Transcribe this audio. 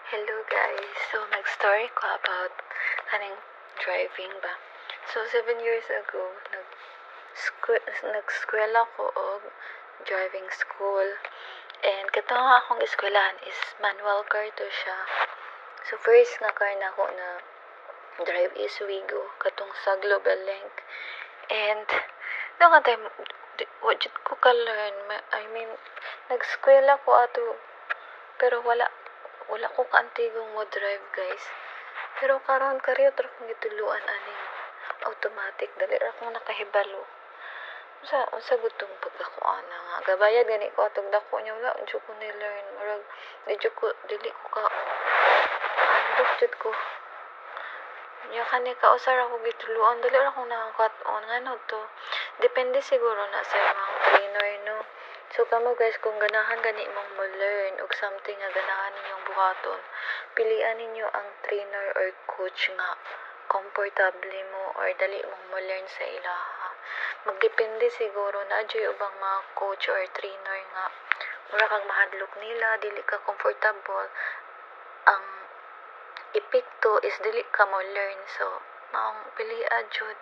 Hello guys. So nag-story ko about kaning driving ba. So 7 years ago, nag-eskwela ko og driving school. And katong akong eskwelahan is manual car to siya. So first nga car na ako na drive is Wigo katong sa Global Link. And nung nga time what ko ka-learn, I mean nag-eskwela ko ato pero wala ko kaantigong mo drive guys. Pero karon kariyo tra kong gituluan aning automatic dali ra kong nakahibalo. Unsa gutong pagkakuan nga gabayad gani ko atong dako nya wala unsa ko ni learn murag dili ko ka handok jud ko. Nya kani ka usar ako gituluan dali ra kong nakakat-on ngano to. Depende siguro na sa imong trainer no. So kamo guys, kung ganahan gani mong mo-learn og something nga ganahan ninyong buhaton, pilian ninyo ang trainer or coach nga komportable mo or dali mong mo-learn sa ilaha. Magdepende siguro na adyoy ubang mga coach or trainer nga mura kang mahadlok nila, dili ka comfortable. Ang epekto is dili ka mo learn, so maong pilian jud.